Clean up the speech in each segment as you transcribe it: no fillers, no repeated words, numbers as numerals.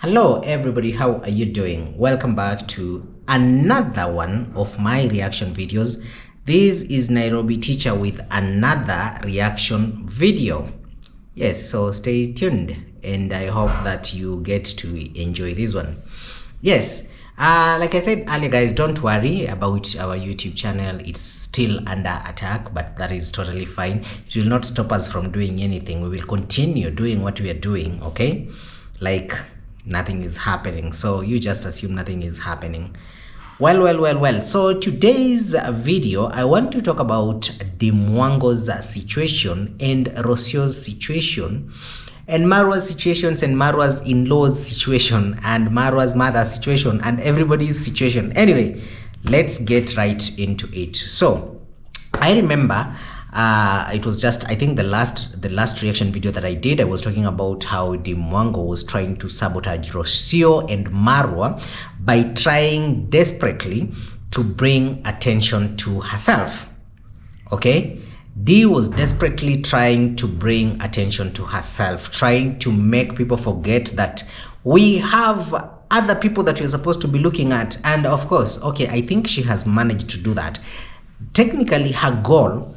Hello everybody, how are you doing? Welcome back to another one of my reaction videos. This is Nairobi Teacher with another reaction video. Yes, so stay tuned and I hope that you get to enjoy this one. Yes, like I said earlier guys, don't worry about our YouTube channel. It's still under attack, but that is totally fine. It will not stop us from doing anything. We will continue doing what we are doing, okay? Like nothing is happening, so you just assume nothing is happening. Well, so today's video I want to talk about the Mwango's situation and Rosio's situation and Marwa's situations and Marwa's in-laws situation and Marwa's mother's situation and everybody's situation. Anyway, let's get right into it. So I remember it was just, I think the last reaction video that I did, I was talking about how the Mwango was trying to sabotage Rosio and Marwa by trying desperately to bring attention to herself. Okay, Dee was desperately trying to bring attention to herself, trying to make people forget that we have other people that we're supposed to be looking at. And of course, okay, I think she has managed to do that. Technically, her goal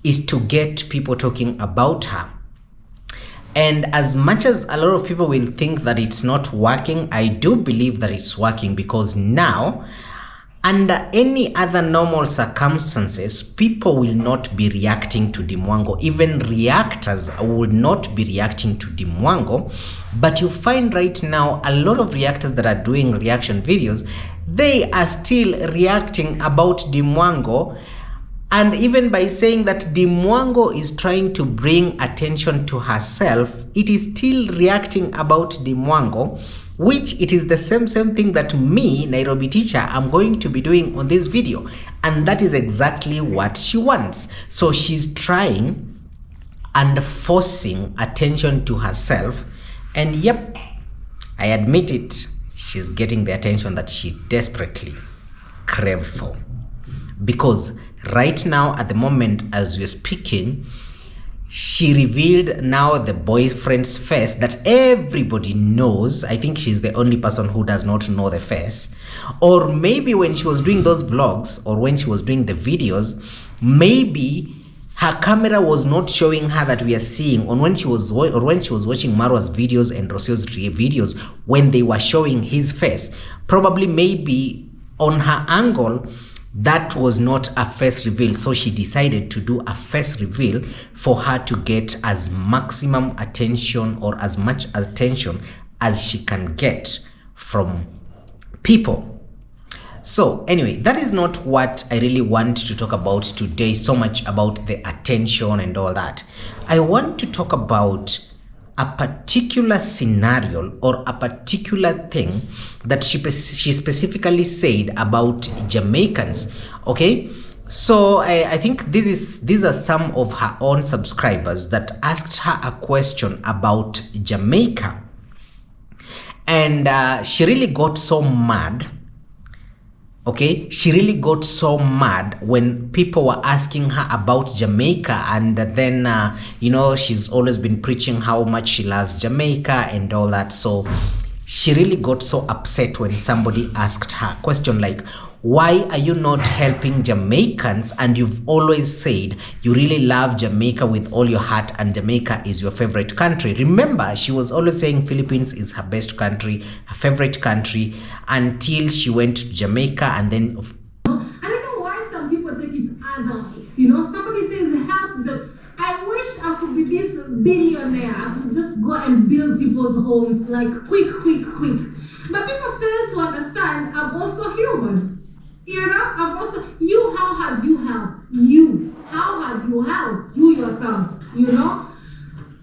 is to get people talking about her. And as much as a lot of people will think that it's not working, I do believe that it's working, because now, under any other normal circumstances, people will not be reacting to the Mwango. Even reactors will not be reacting to the Mwango. But you find right now a lot of reactors that are doing reaction videos, they are still reacting about the Mwango. And even by saying that the Mwango is trying to bring attention to herself, it is still reacting about the Mwango, which it is the same thing that me, Nairobi Teacher, I'm going to be doing on this video. And that is exactly what she wants. So she's trying and forcing attention to herself. And yep, I admit it, she's getting the attention that she desperately craved for. Because right now, at the moment as we're speaking, she revealed now the boyfriend's face that everybody knows. I think she's the only person who does not know the face. Or maybe when she was doing those vlogs, or when she was doing the videos, maybe her camera was not showing her that we are seeing. Or when she was watching Marwa's videos and Rosio's videos, when they were showing his face, probably maybe on her angle, that was not a face reveal. So she decided to do a face reveal for her to get as maximum attention, or as much attention as she can get from people. So anyway, that is not what I really want to talk about today, so much about the attention and all that. I want to talk about a particular scenario or a particular thing that she specifically said about Jamaicans. Okay, so I think these are some of her own subscribers that asked her a question about Jamaica, and she really got so mad. Okay, she really got so mad when people were asking her about Jamaica, and then you know, she's always been preaching how much she loves Jamaica and all that. So she really got so upset when somebody asked her a question like, why are you not helping Jamaicans? And you've always said you really love Jamaica with all your heart, and Jamaica is your favorite country. Remember, she was always saying Philippines is her best country, her favorite country, until she went to Jamaica. And then I don't know why some people take it otherwise. You know, somebody says help. I wish I could be this billionaire. I could just go and build people's homes like quick. But people fail to understand I'm also human. You know, I'm also, how have you helped? How have you helped? You yourself, you know?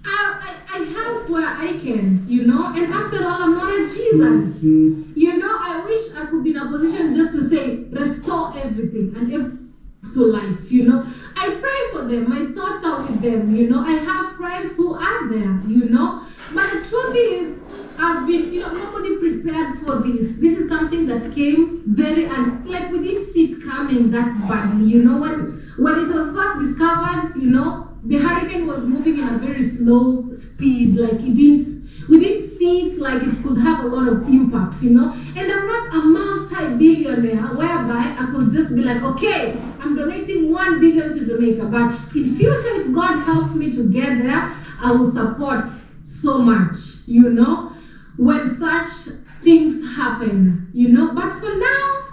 I help where I can, you know? And after all, I'm not a Jesus. You know, I wish I could be in a position just to say, restore everything and everything to life, you know? I pray for them. My thoughts are with them, you know? I have friends who are there, you know? But the truth is, I've been, you know, nobody prepared for this. This is something that came very, and like we didn't see it coming that badly. You know, when it was first discovered, you know, the hurricane was moving in a very slow speed. Like we didn't see it like it could have have a lot of impact, you know. And I'm not a multi-billionaire whereby I could just be like, okay, I'm donating 1 billion to Jamaica, but in future, if God helps me to get there, I will support so much, you know, when such things happen, you know. But for now,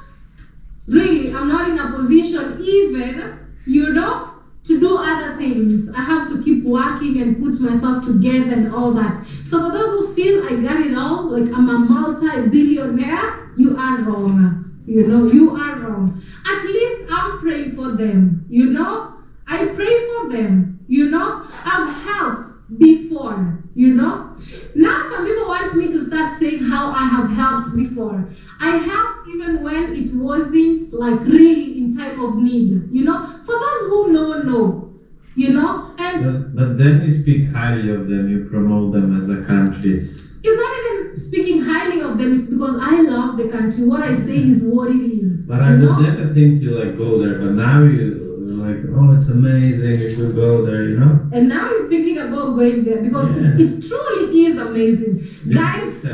really, I'm not in a position even, you know, to do other things. I have to keep working and put myself together and all that. So for those who feel I got it all, like I'm a multi-billionaire, you are wrong. You know, you are wrong. At least I'm praying for them, you know. I pray for them, you know. I've helped before, you know. Now some people want me to start saying how I have helped before. I helped even when it wasn't like really in time of need, you know. For those who know, you know. And but then you speak highly of them, you promote them as a country. It's not even speaking highly of them, it's because I love the country. What I say is what it is. But I would never think to like go there, but now you're like, oh, it's amazing, you should go there, you know? And now you're thinking about going there because it truly is amazing. Guys,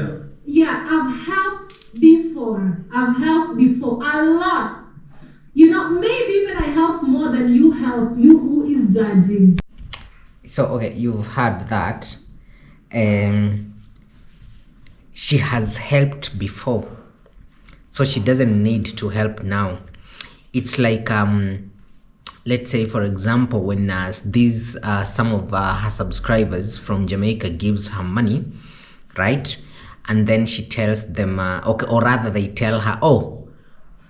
yeah, I've helped before. I've helped before a lot. You know, maybe even I help more than you help. You who is judging. So, okay, you've heard that. She has helped before, so she doesn't need to help now. It's like, let's say, for example, when some of her subscribers from Jamaica gives her money, right? And then she tells them, okay, or rather they tell her, oh,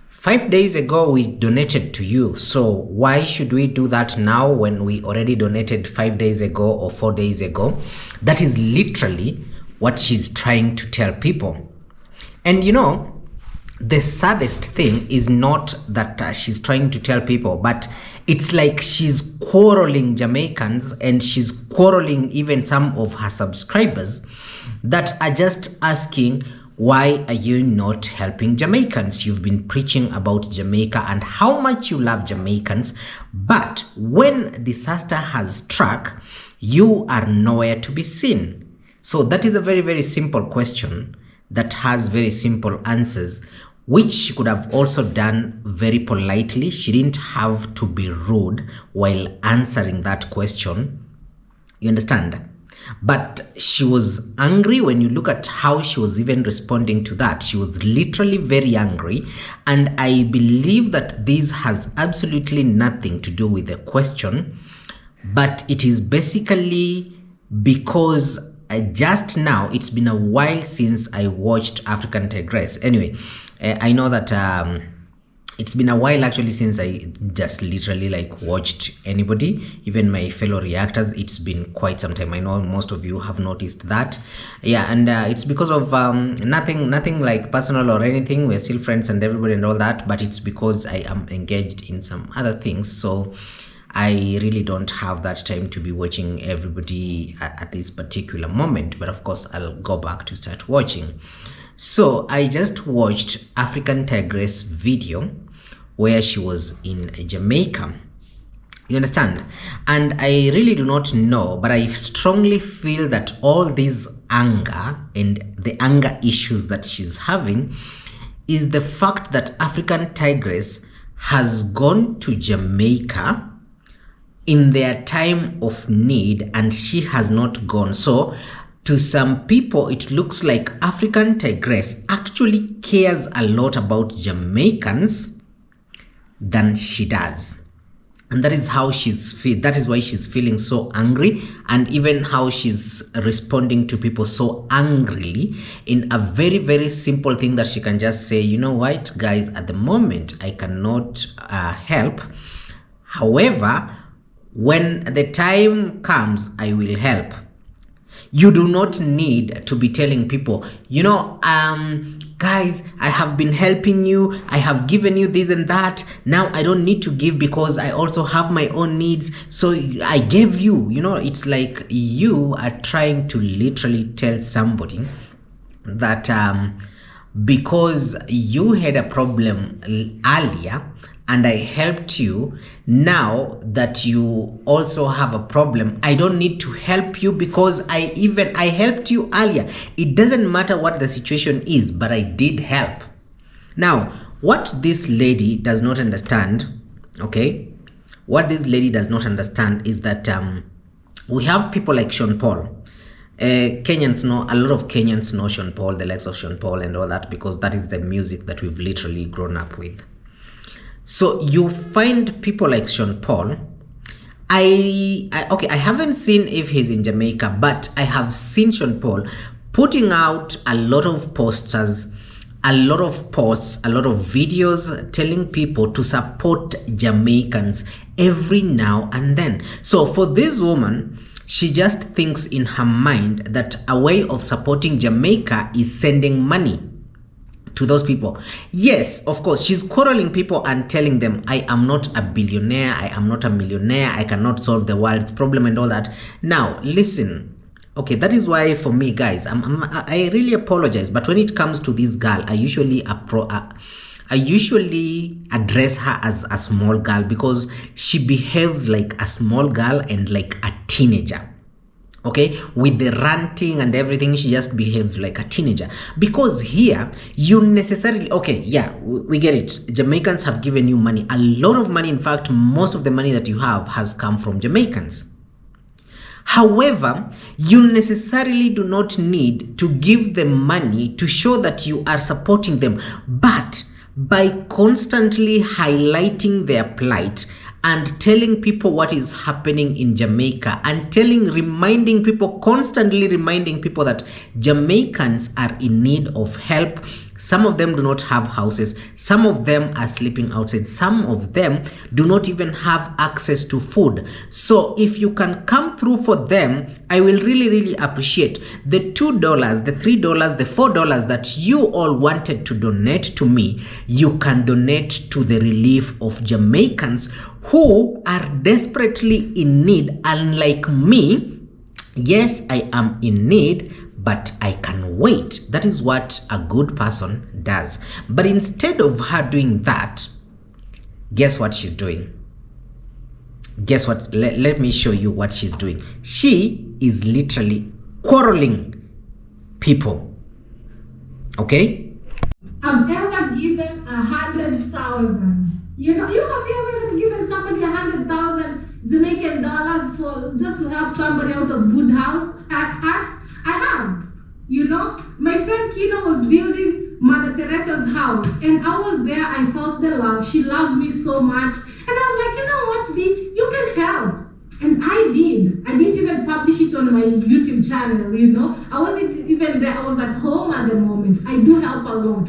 5 days ago we donated to you, so why should we do that now when we already donated 5 days ago or 4 days ago? That is literally what she's trying to tell people. And you know, the saddest thing is not that she's trying to tell people, but it's like she's quarreling Jamaicans, and she's quarreling even some of her subscribers that are just asking, why are you not helping Jamaicans? You've been preaching about Jamaica and how much you love Jamaicans, but when disaster has struck, you are nowhere to be seen. So that is a very, very simple question that has very simple answers, which she could have also done very politely. She didn't have to be rude while answering that question. You understand? But she was angry. When you look at how she was even responding to that, she was literally very angry. And I believe that this has absolutely nothing to do with the question, but it is basically because just now, it's been a while since I watched African Tigress. Anyway, I know that it's been a while actually since I just literally like watched anybody, even my fellow reactors. It's been quite some time. I know most of you have noticed that. Yeah, and it's because of nothing like personal or anything. We're still friends and everybody and all that, but it's because I am engaged in some other things. So I really don't have that time to be watching everybody at this particular moment, but of course I'll go back to start watching. So I just watched African Tigress video where she was in Jamaica. You understand? And I really do not know, but I strongly feel that all this anger and the anger issues that she's having is the fact that African Tigress has gone to Jamaica in their time of need and she has not gone. So to some people, it looks like African Tigress actually cares a lot about Jamaicans than she does. And that is how that is why she's feeling so angry, and even how she's responding to people so angrily in a very, very simple thing that she can just say, you know what, guys, at the moment, I cannot help. However, when the time comes, I will help. You do not need to be telling people, you know, guys, I have been helping you. I have given you this and that. Now I don't need to give because I also have my own needs. So I gave you, you know, it's like you are trying to literally tell somebody that because you had a problem earlier and I helped you. Now that you also have a problem, I don't need to help you because I helped you earlier. It doesn't matter what the situation is, but I did help. Now, what this lady does not understand, okay, what this lady does not understand is that we have people like Sean Paul. Kenyans know, a lot of Kenyans know Sean Paul, the likes of Sean Paul and all that, because that is the music that we've literally grown up with. So you find people like Sean Paul. I haven't seen if he's in Jamaica, but I have seen Sean Paul putting out a lot of posters, a lot of posts, a lot of videos telling people to support Jamaicans every now and then. So for this woman, she just thinks in her mind that a way of supporting Jamaica is sending money to those people. Yes, of course, she's quarreling people and telling them, I am not a billionaire, I am not a millionaire, I cannot solve the world's problem and all that. Now, listen. Okay, that is why for me, guys, I really apologize. But when it comes to this girl, I usually address her as a small girl because she behaves like a small girl and like a teenager. Okay, with the ranting and everything, she just behaves like a teenager. Because here, you necessarily, okay, yeah, we get it. Jamaicans have given you money, a lot of money. In fact, most of the money that you have has come from Jamaicans. However, you necessarily do not need to give them money to show that you are supporting them. But by constantly highlighting their plight and telling people what is happening in Jamaica and constantly reminding people that Jamaicans are in need of help. Some of them do not have houses. Some of them are sleeping outside. Some of them do not even have access to food. So if you can come through for them, I will really, really appreciate the $2, the $3, the $4 that you all wanted to donate to me. You can donate to the relief of Jamaicans who are desperately in need. Unlike me, yes, I am in need, but I can wait. That is what a good person does. But instead of her doing that, guess what she's doing? Guess what? Let me show you what she's doing. She is literally quarreling people. Okay? I've ever given 100,000. You have ever given somebody 100,000 Jamaican dollars for just to help somebody out of good health? I have. My friend Kino was building Mother Teresa's house, and I was there. I felt the love. She loved me so much, and I was like, you know what, Dee, you can help. And I did. I didn't even publish it on my YouTube channel. I wasn't even there. I was at home at the moment. I do help a lot.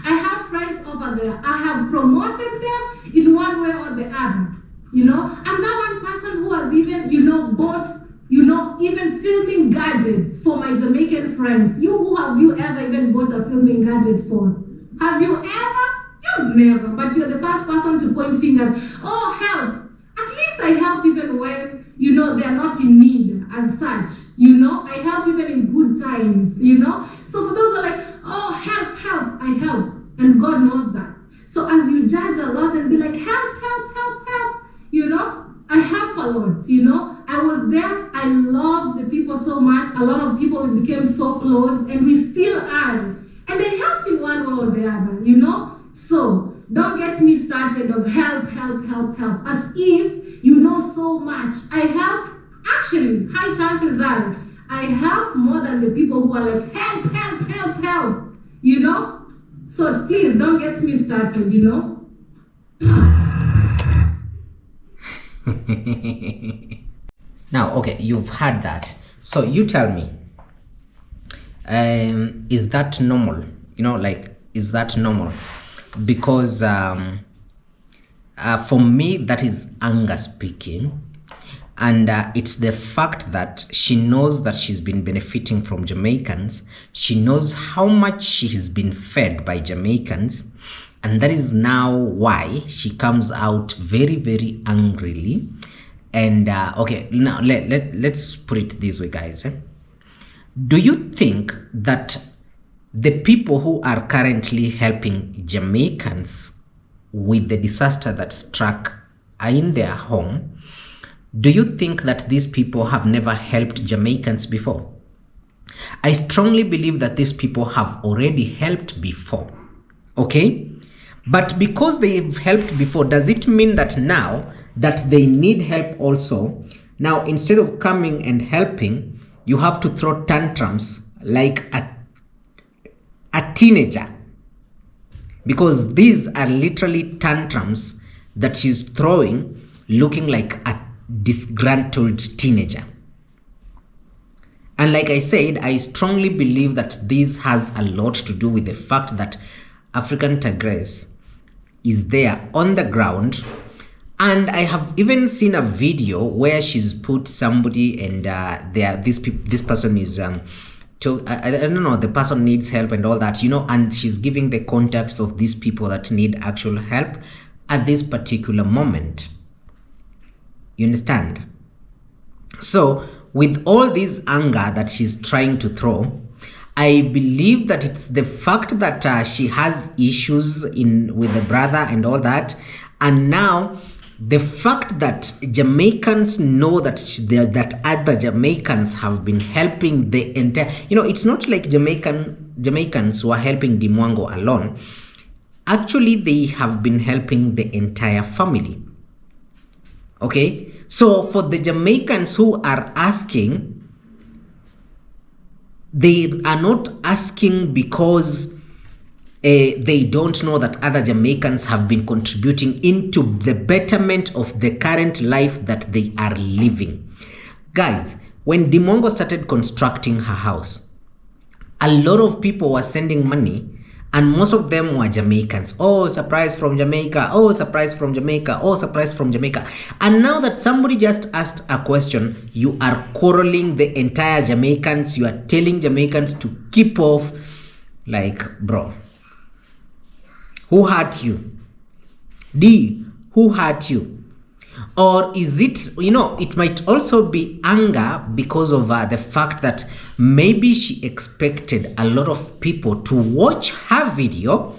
I have friends over there. I have promoted them in one way or the other. I'm that one person who has even bought even filming gadgets for my Jamaican friends. Who have you ever even bought a filming gadget for? Have you ever? You've never. But you're the first person to point fingers. Oh, help. At least I help even when, they are not in need as such. I help even in good times, So for those who are like, oh, help, I help. And God knows that. So as you judge a lot and be like, help, I help a lot, I was there. I loved the people so much. A lot of people became so close, and we still are. And I helped in one way or the other, So don't get me started of help, as if you know so much. I help, actually, high chances are, I help more than the people who are like, help, So please don't get me started, Now, okay, you've heard that. So you tell me, is that normal? Is that normal? Because for me, that is anger speaking. And it's the fact that she knows that she's been benefiting from Jamaicans. She knows how much she has been fed by Jamaicans. And that is now why she comes out very, very angrily. And okay, now let's put it this way, guys. Do you think that the people who are currently helping Jamaicans with the disaster that struck in their home, do you think that these people have never helped Jamaicans before? I strongly believe that these people have already helped before, okay? But because they've helped before, does it mean that now that they need help also, now instead of coming and helping, you have to throw tantrums like a teenager? Because these are literally tantrums that she's throwing, looking like a disgruntled teenager. And like I said, I strongly believe that this has a lot to do with the fact that African tigress is there on the ground. And I have even seen a video where she's put somebody and this person is I don't know, the person needs help and all that, you know, and she's giving the contacts of these people that need actual help at this particular moment. You understand? So with all this anger that she's trying to throw, I believe that it's the fact that she has issues with the brother and all that, and now the fact that Jamaicans know that other Jamaicans have been helping the entire, you know, it's not like Jamaicans who are helping the Mwango alone. Actually, they have been helping the entire family. Okay, so for the Jamaicans who are asking, they are not asking because they don't know that other Jamaicans have been contributing into the betterment of the current life that they are living. Guys, when Mwango started constructing her house, a lot of people were sending money, and most of them were Jamaicans. Oh, surprise from Jamaica. Oh, surprise from Jamaica. Oh, surprise from Jamaica. And now that somebody just asked a question, you are quarreling the entire Jamaicans. You are telling Jamaicans to keep off. Like, bro, who hurt you? D, who hurt you? Or is it, you know, it might also be anger because of the fact that maybe she expected a lot of people to watch her video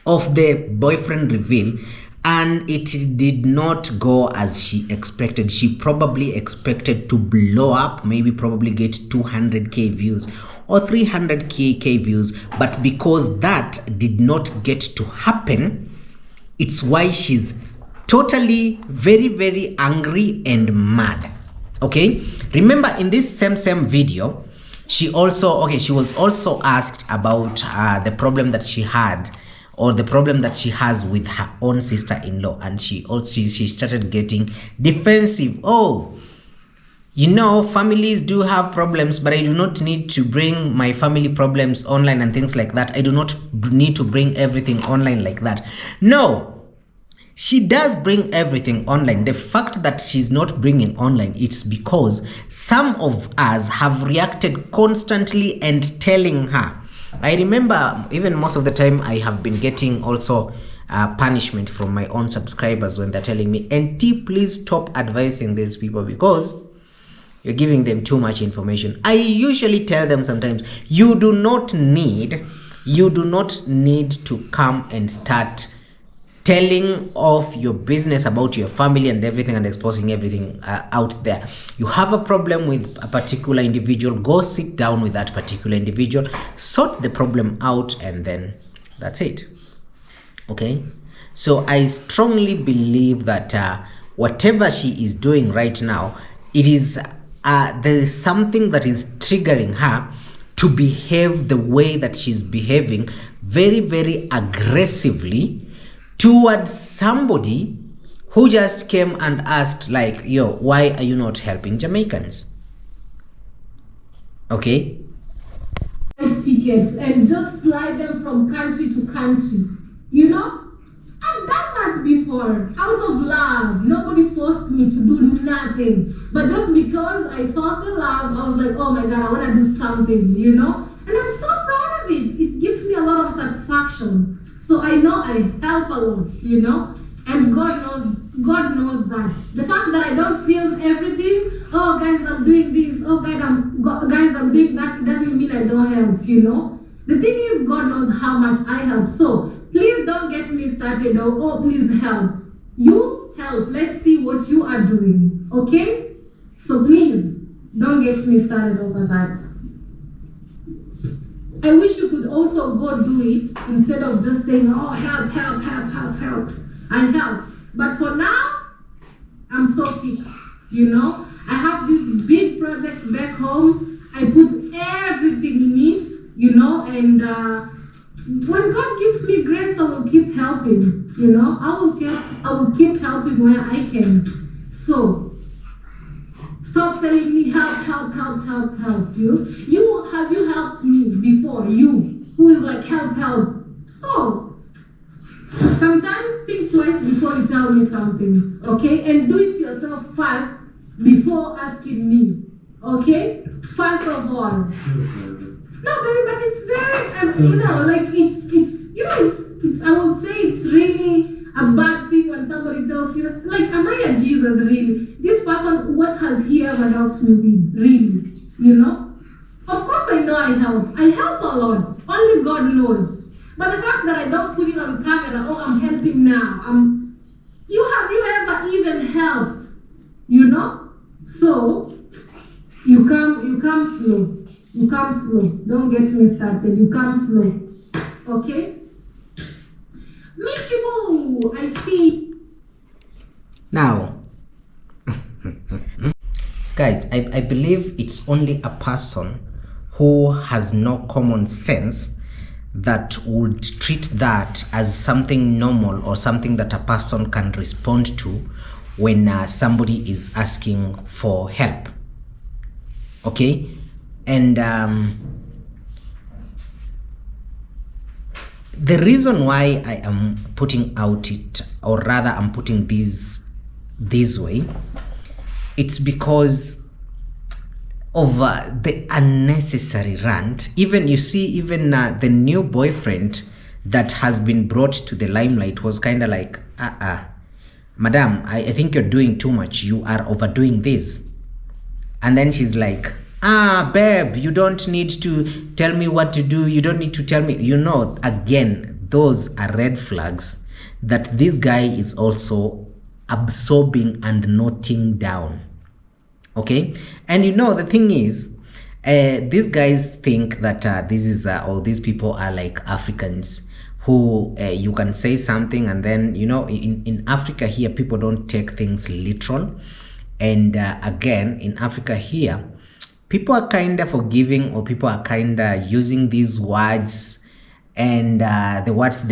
of the boyfriend reveal, and it did not go as she expected. She probably expected to blow up, maybe probably get 200k views or 300k views, but because that did not get to happen, it's why she's totally very angry and mad. Okay, remember in this same video, she was also asked about the problem that she had, or the problem that she has with her own sister-in-law, and she started getting defensive. Oh, you know, families do have problems, but I do not need to bring my family problems online and things like that. I do not need to bring everything online like that. No, she does bring everything online. The fact that she's not bringing online, it's because some of us have reacted constantly and telling her. I remember even most of the time I have been getting also punishment from my own subscribers when they're telling me, NT, please stop advising these people because you're giving them too much information. I usually tell them sometimes, you do not need to come and start telling off your business about your family and everything and exposing everything out there. You have a problem with a particular individual, go sit down with that particular individual, sort the problem out, and then that's it. Okay, so I strongly believe that whatever she is doing right now, it is there is something that is triggering her to behave the way that she's behaving, very aggressively towards somebody who just came and asked, like, yo, why are you not helping Jamaicans? Okay, tickets and just fly them from country to country, you know. I've done that before, out of love. Nobody forced me to do nothing, but just because I felt the love, I was like, oh my God, I want to do something, you know. And I'm so proud of it. It gives me a lot of satisfaction. So I know I help a lot, you know, and God knows that. The fact that I don't film everything, oh guys, I'm doing this, oh guys, I'm doing that, doesn't mean I don't help, you know. The thing is, God knows how much I help. So Please don't get me started. Oh, please help. You help. Let's see what you are doing. Okay? So please don't get me started over that. I wish you could also go do it instead of just saying, oh, help, help, help, help, help, and help. But for now, I'm so fixed, you know. I have this big project back home. I put everything in it, you know, and when God gives me grace, I will keep helping, you know. I will keep helping where I can. So stop telling me help, help, help, help, help. You have you helped me before? You who is like help, help. So sometimes think twice before you tell me something, okay? And do it yourself first before asking me, okay? First of all. No, baby, but it's very, you know, like it's you know, it's I would say it's really a bad thing when somebody tells you, like, am I a Jesus really? This person, what has he ever helped me with, really? You know? Of course I know I help. I help a lot. Only God knows. But the fact that I don't put it on camera, oh, I'm helping now. Have you ever even helped? You know? So you come slow. You come slow. Don't get me started. You come slow. Okay? Michibu, I see. Now, guys, I believe it's only a person who has no common sense that would treat that as something normal or something that a person can respond to when somebody is asking for help. Okay? And the reason why I am putting out it, or rather I'm putting this way, it's because of the unnecessary rant. Even you see, even the new boyfriend that has been brought to the limelight was kind of like, madam, I think you're doing too much. You are overdoing this. And then she's like, babe, you don't need to tell me what to do. You don't need to tell me. You know, again, those are red flags that this guy is also absorbing and noting down. Okay? And you know, the thing is, these guys think that this is, or these people are like Africans who you can say something and then, you know, in Africa here, people don't take things literal. And again, in Africa here, people are kind of forgiving, or people are kind of using these words, and these words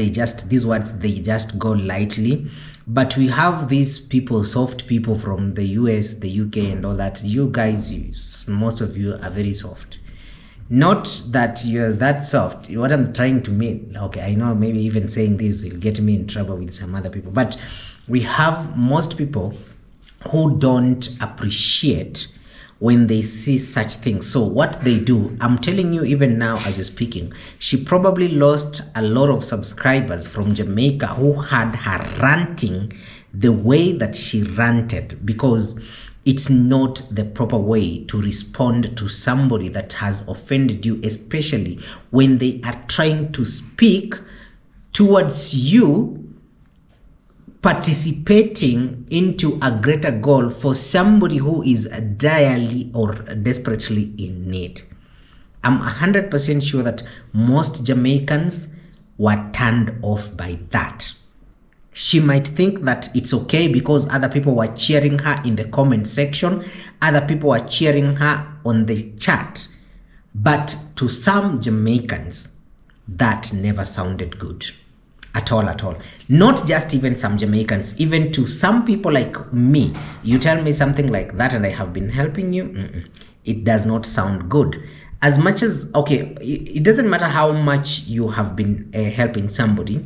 they just go lightly. But we have these people, soft people from the US, the UK, and all that. You guys, most of you are very soft. Not that you're that soft. What I'm trying to mean, okay, I know maybe even saying this will get me in trouble with some other people, but we have most people who don't appreciate when they see such things. So what they do, I'm telling you, even now as you're speaking, she probably lost a lot of subscribers from Jamaica who had her ranting the way that she ranted, because it's not the proper way to respond to somebody that has offended you, especially when they are trying to speak towards you participating into a greater goal for somebody who is direly or desperately in need. I'm 100% sure that most Jamaicans were turned off by that. She might think that it's okay because other people were cheering her in the comment section, other people were cheering her on the chat, but to some Jamaicans, that never sounded good. At all. Not just even some Jamaicans, even to some people like me. You tell me something like that and I have been helping you, it does not sound good. As much as, okay, it doesn't matter how much you have been helping somebody,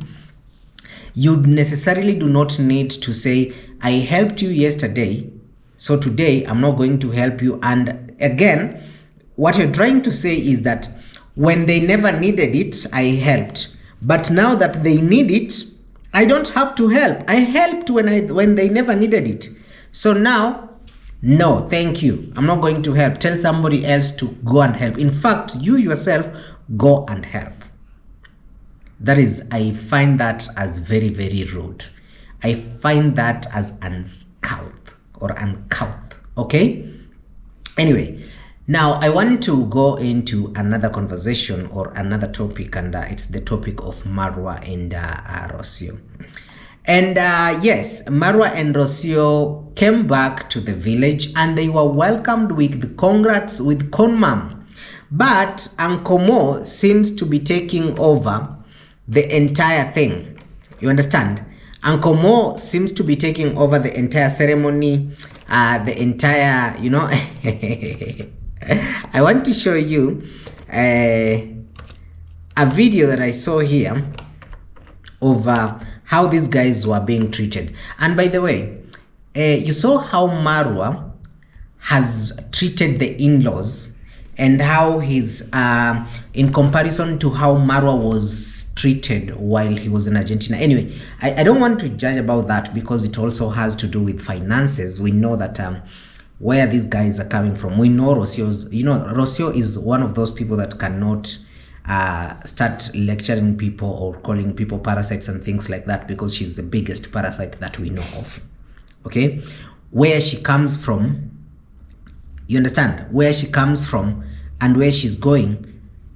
you necessarily do not need to say, I helped you yesterday, so today I'm not going to help you. And again, what you're trying to say is that when they never needed it, I helped. But now that they need it, I don't have to help. I helped when they never needed it. So now, no, thank you. I'm not going to help. Tell somebody else to go and help. In fact, you yourself go and help. That is, I find that as very, very rude. I find that as uncouth or uncouth. Okay? Anyway, now I want to go into another conversation or another topic, and it's the topic of Marwa and Rosio. And yes, Marwa and Rosio came back to the village and they were welcomed with the congrats with Konmam. But Uncle Mo seems to be taking over the entire thing. You understand? Uncle Mo seems to be taking over the entire ceremony, the entire, you know. I want to show you a video that I saw here of how these guys were being treated. And by the way, you saw how Marwa has treated the in-laws and how he's in comparison to how Marwa was treated while he was in Argentina. Anyway, I don't want to judge about that because it also has to do with finances. We know that where these guys are coming from. We know Rosio's, you know, Rosio is one of those people that cannot start lecturing people or calling people parasites and things like that, because she's the biggest parasite that we know of. Okay, where she comes from, you understand, where she comes from and where she's going.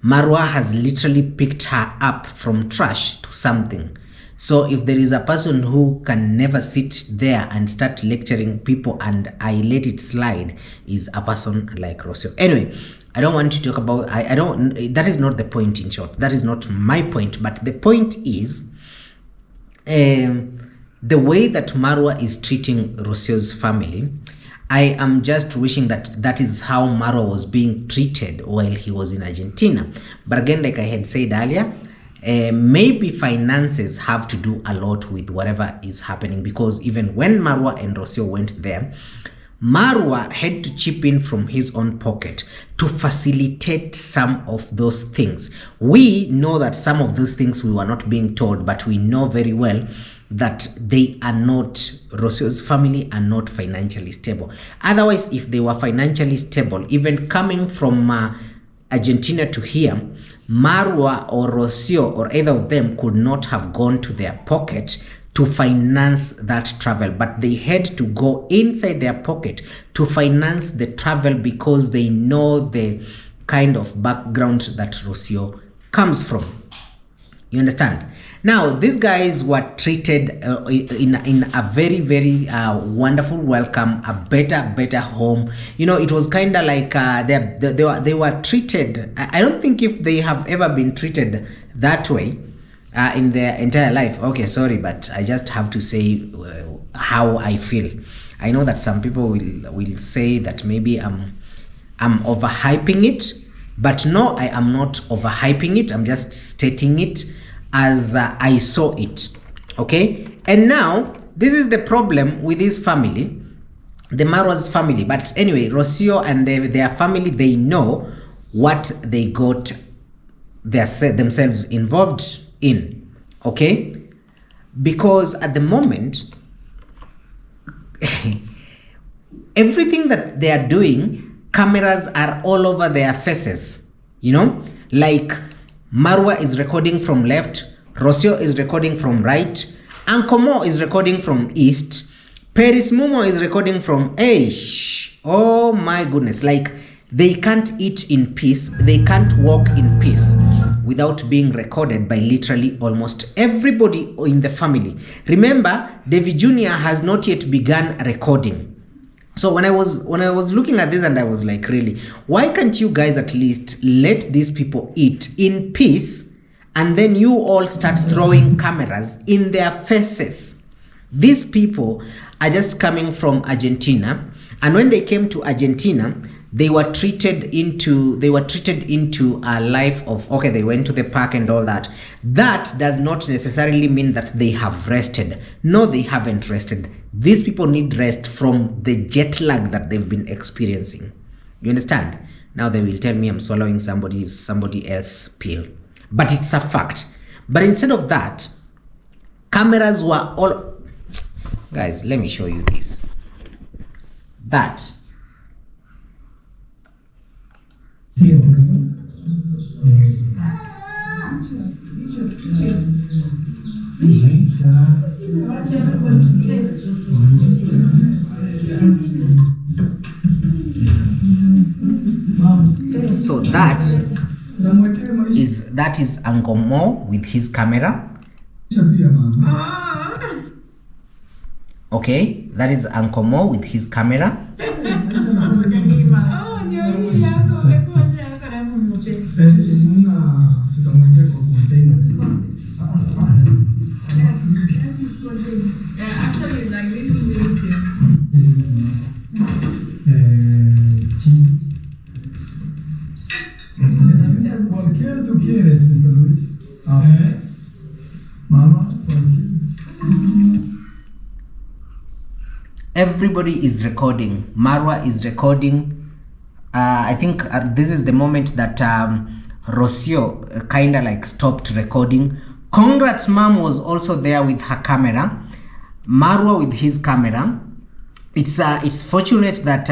Marwa has literally picked her up from trash to something. So if there is a person who can never sit there and start lecturing people and I let it slide, is a person like Rosio. Anyway, I don't want to talk about, I don't, that is not the point, in short. That is not my point. But the point is the way that Marwa is treating Rosio's family. I am just wishing that that is how Marwa was being treated while he was in Argentina. But again, like I had said earlier, maybe finances have to do a lot with whatever is happening, because even when Marwa and Rosio went there, Marwa had to chip in from his own pocket to facilitate some of those things. We know that some of those things we were not being told, but we know very well that they are not, Rosio's family are not financially stable. Otherwise, if they were financially stable, even coming from Argentina to here, Marwa or Rosio or either of them could not have gone to their pocket to finance that travel, but they had to go inside their pocket to finance the travel because they know the kind of background that Rosio comes from. You understand? Now, these guys were treated in a very, very wonderful welcome, a better home. You know, it was kind of like they were treated. I don't think if they have ever been treated that way in their entire life. Okay, sorry, but I just have to say how I feel. I know that some people will say that maybe I'm overhyping it, but no, I am not overhyping it. I'm just stating it as I saw it. Okay, and now this is the problem with this family, the Marwa's family. But anyway, Rosio and their family, they know what they got themselves involved in. Okay, because at the moment everything that they are doing, cameras are all over their faces. You know, like Marwa is recording from left, Rosio is recording from right, Uncle Mo is recording from east, Paris Mumo is recording from Aish. Oh my goodness, like they can't eat in peace, they can't walk in peace without being recorded by literally almost everybody in the family. Remember, David Jr. has not yet begun recording. So when I was looking at this, and I was like, really, why can't you guys at least let these people eat in peace, and then you all start throwing cameras in their faces? These people are just coming from Argentina, and when they came to Argentina, they were treated into a life of, okay, they went to the park and all that. That does not necessarily mean that they have rested. No, they haven't rested. These people need rest from the jet lag that they've been experiencing. You understand? Now they will tell me I'm swallowing somebody else's pill, but it's a fact. But instead of that, cameras were all, guys, let me show you this. That So that is Uncle Mo with his camera. Okay, that is Uncle Mo with his camera. Actually, like little wheels here. ¿Cuál tú quieres, Mr. Luis? Mama, Everybody is recording. Marwa is recording. I think this is the moment that Rosio kind of like stopped recording. Congrats mom was also there with her camera. Marwa with his camera. It's fortunate that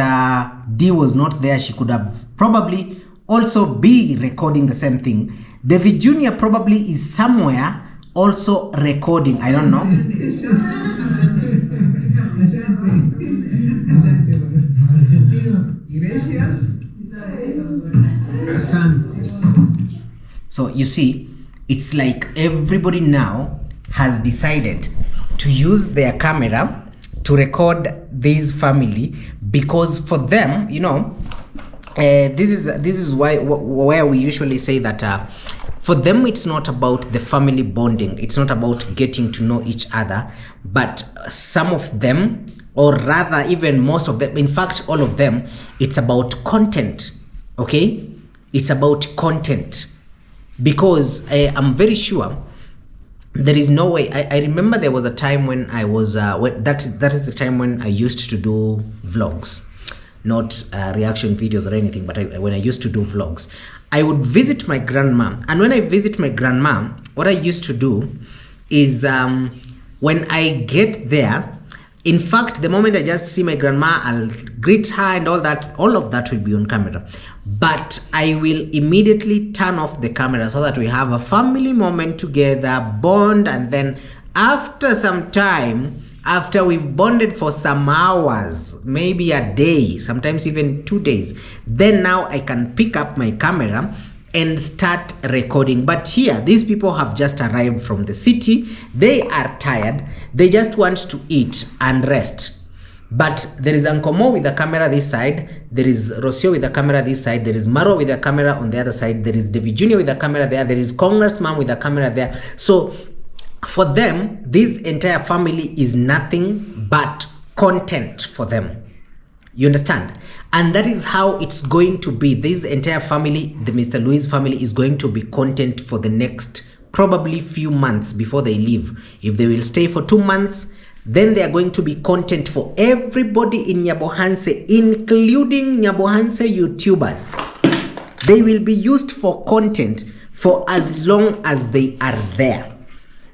D was not there. She could have probably also be recording the same thing. David Jr. probably is somewhere also recording. I don't know. So you see, it's like everybody now has decided to use their camera to record this family, because for them, you know, this is where we usually say that for them it's not about the family bonding, it's not about getting to know each other, but some of them, or rather even most of them, in fact all of them, it's about content. Okay, it's about content, because I'm very sure there is no way. I remember there was a time when I was that is the time when I used to do vlogs, not reaction videos or anything, but when I used to do vlogs, I would visit my grandma. And when I visit my grandma, what I used to do is when I get there, in fact, the moment I just see my grandma, I'll greet her and all of that will be on camera. But I will immediately turn off the camera so that we have a family moment together, bond, and then after some time, after we've bonded for some hours, maybe a day, sometimes even 2 days, then now I can pick up my camera and start recording. But here, these people have just arrived from the city. They are tired. They just want to eat and rest. But there is Uncle Mo with the camera this side. There is Rosio with the camera this side. There is Marwa with the camera on the other side. There is David Jr. with the camera there. There is Congressman with the camera there. So for them, this entire family is nothing but content for them. You understand? And that is how it's going to be. This entire family, the Mr. Luis family, is going to be content for the next probably few months before they leave. If they will stay for 2 months, then they are going to be content for everybody in Nyabohanse, including Nyabohanse YouTubers. They will be used for content for as long as they are there.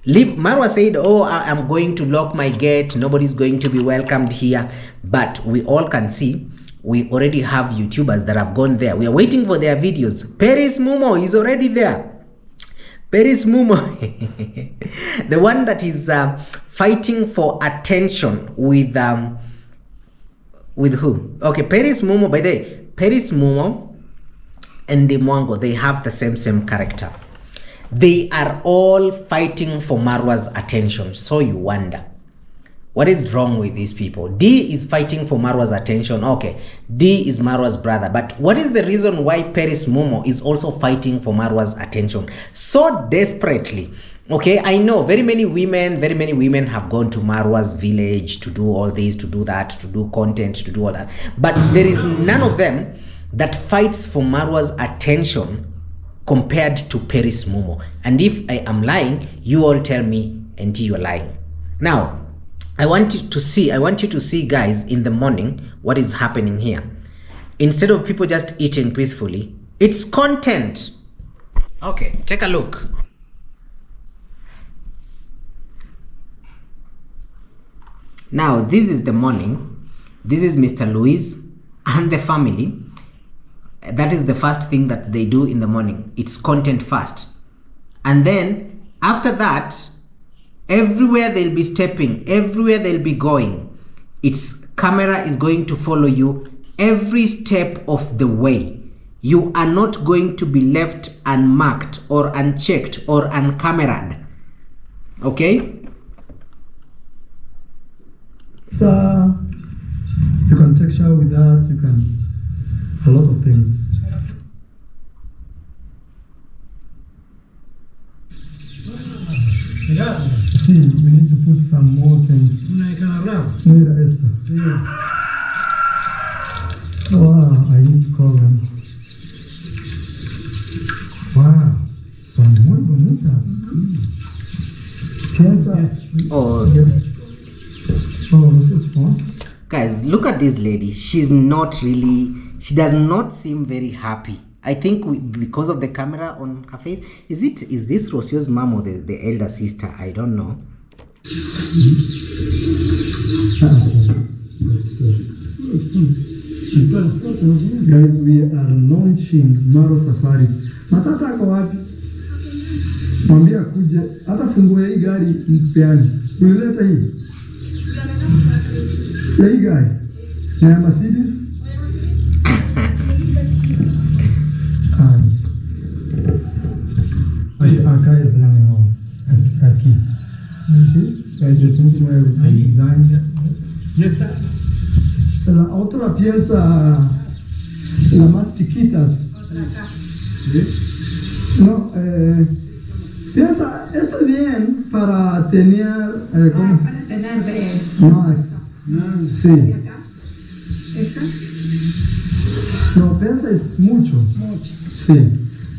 Marwa said, oh, I'm going to lock my gate, nobody's going to be welcomed here. But we all can see, we already have YouTubers that have gone there. We are waiting for their videos. Paris Mumo is already there. Paris Mumo, the one that is fighting for attention with who? Okay, Paris Mumo, by the way, Paris Mumo and the Mwango, they have the same character. They are all fighting for Marwa's attention. So you wonder, what is wrong with these people? D is fighting for Marwa's attention. Okay, D is Marwa's brother. But what is the reason why Paris Momo is also fighting for Marwa's attention so desperately? Okay, I know very many women have gone to Marwa's village to do all this, to do that, to do content, to do all that. But there is none of them that fights for Marwa's attention compared to Paris Momo. And if I am lying, you all tell me and you are lying. Now, I want you to see guys in the morning what is happening here. Instead of people just eating peacefully, it's content. Okay, take a look. Now, this is the morning. This is Mr. Luis and the family. That is the first thing that they do in the morning. It's content first. And then after that, Everywhere they'll be stepping, everywhere they'll be going, its camera is going to follow you every step of the way. You are not going to be left unmarked or unchecked or uncameraed. Okay? You can take shower with that, you can, a lot of things. See, we need to put some more things. Mira esta. Wow, I need to call them. Wow, son muy bonitas. Piensa. Oh, This is fun. guys, look at this lady. She does not seem very happy. I think because of the camera on her face. Is this Rosio's mom or the elder sister? I don't know. Guys, we are launching Marwa Safaris. Matata ako wapi? Mwambie akuje, hata fungue hii gari mpeani. Ulileta hii? Ya hii gari? Na ya Mercedes? Our car is running on aquí. See? Guys, we're thinking where we can design. La otra pieza, la más chiquitas. No, pieza, está bien para tener, ¿cómo? Para tener Más. Sí. ¿Esta? No, pieza es mucho. Mucho. Sí.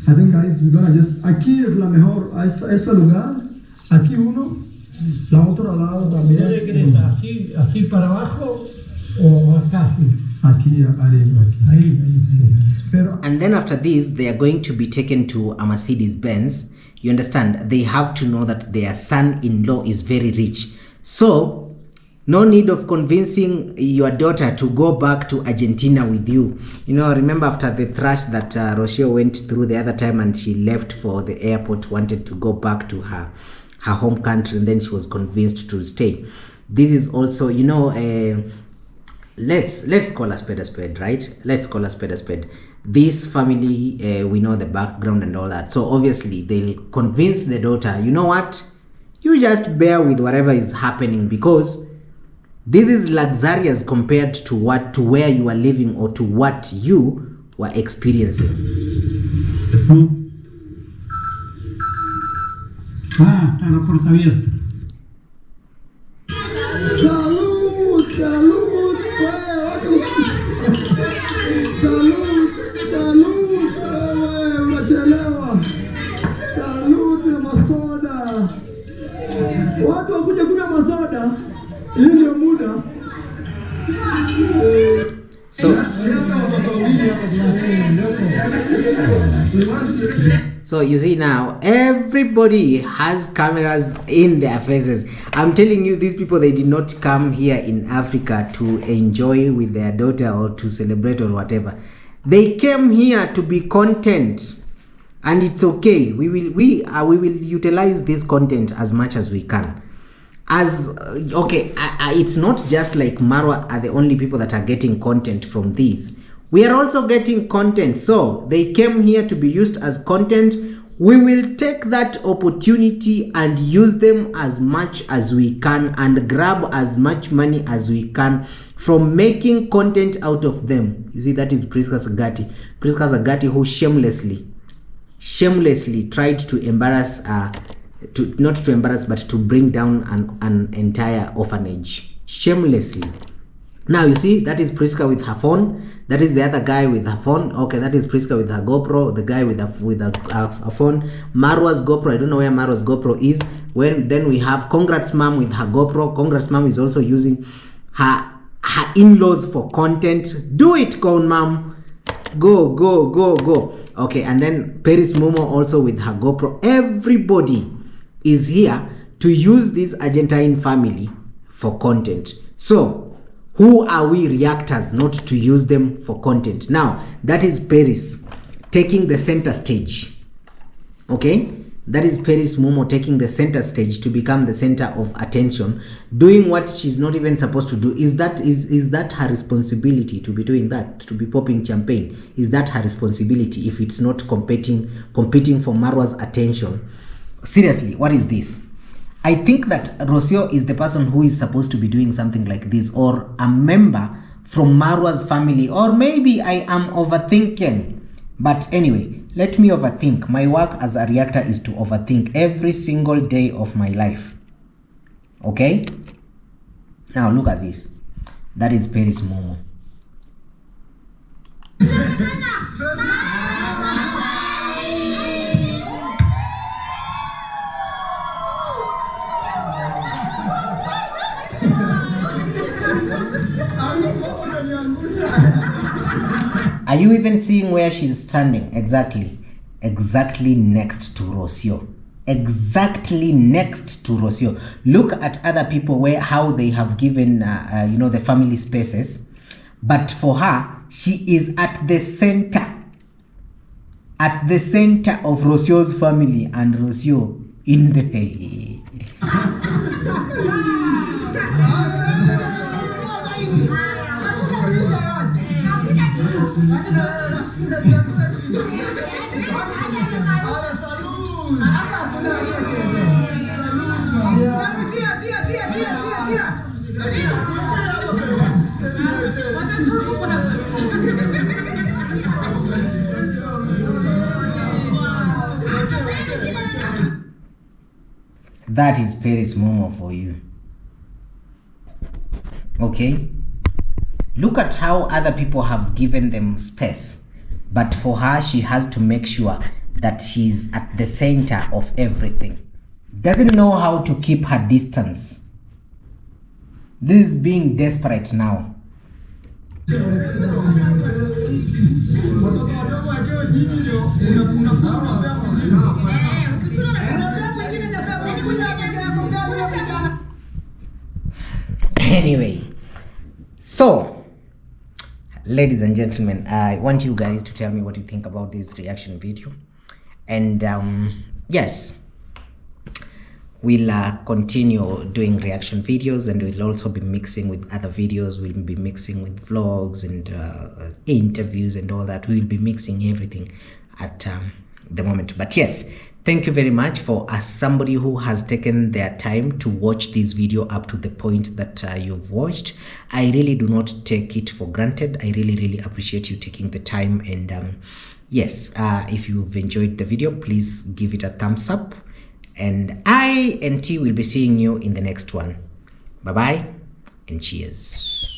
I think guys, we're gonna just, aquí es la mejor, este lugar, aquí uno, la otra al lado también. ¿Quieres así para abajo o acá? Aquí arriba, aquí. Ahí, sí. Pero, And then after this, they are going to be taken to a Mercedes Benz. You understand? They have to know that their son-in-law is very rich. So, no need of convincing your daughter to go back to Argentina with you. You know, remember after the thrash that Rosio went through the other time and she left for the airport, wanted to go back to her home country, and then she was convinced to stay. This is also, you know, let's call a spade, right? Let's call a spade. This family, we know the background and all that. So obviously they'll convince the daughter, you know what? You just bear with whatever is happening, because this is luxurious compared to where you are living or to what you were experiencing. Está la puerta abierta. salud, unachelewa. Salud ya masoda. Watu wakuja kunywa masoda. Hii ndio muda. So you see now, everybody has cameras in their faces. I'm telling you, these people, they did not come here in Africa to enjoy with their daughter or to celebrate or whatever. They came here to be content, and it's okay. We will utilize this content as much as we can. It's not just like Marwa are the only people that are getting content from this. We are also getting content. So they came here to be used as content. We will take that opportunity and use them as much as we can and grab as much money as we can from making content out of them. You see, that is Priska Sagati. Priska Sagati, who shamelessly tried to embarrass not to embarrass, but to bring down an entire orphanage. Shamelessly. Now you see, that is Priska with her phone. That is the other guy with her phone. Okay, that is Priska with her GoPro. The guy with a phone. Marwa's GoPro. I don't know where Marwa's GoPro is. Then we have Congrats Mom with her GoPro. Congrats Mom is also using her in-laws for content. Do it, Con Mom. Go. Okay, and then Paris Momo also with her GoPro. Everybody is here to use this Argentine family for content. So who are we reactors not to use them for content? Now that is Paris taking the center stage. Okay, That is Paris Momo taking the center stage to become the center of attention, doing what she's not even supposed to do. Is that her responsibility to be doing that, to be popping champagne? Is that her responsibility if it's not competing for Marwa's attention? Seriously, what is this? I think that Rosio is the person who is supposed to be doing something like this, or a member from Marwa's family, or maybe I am overthinking. But anyway, let me overthink. My work as a reactor is to overthink every single day of my life. Okay? Now look at this. That is Paris Momo. Are you even seeing where she's standing? Exactly next to Rosio. Exactly next to Rosio. Look at other people how they have given the family spaces, but for her, she is at the center of Rosio's family, and Rosio in the That is Paris Momo for you. Okay? Look at how other people have given them space, but for her, she has to make sure that she's at the center of everything. Doesn't know how to keep her distance. This is being desperate now. Anyway, so ladies and gentlemen, I want you guys to tell me what you think about this reaction video. And yes, we'll continue doing reaction videos, and we'll also be mixing with other videos. We'll be mixing with vlogs and interviews and all that. We'll be mixing everything at the moment. But yes, thank you very much for somebody who has taken their time to watch this video up to the point that you've watched. I really do not take it for granted. I really appreciate you taking the time. And yes, if you've enjoyed the video, please give it a thumbs up. And I and T will be seeing you in the next one. Bye bye and cheers.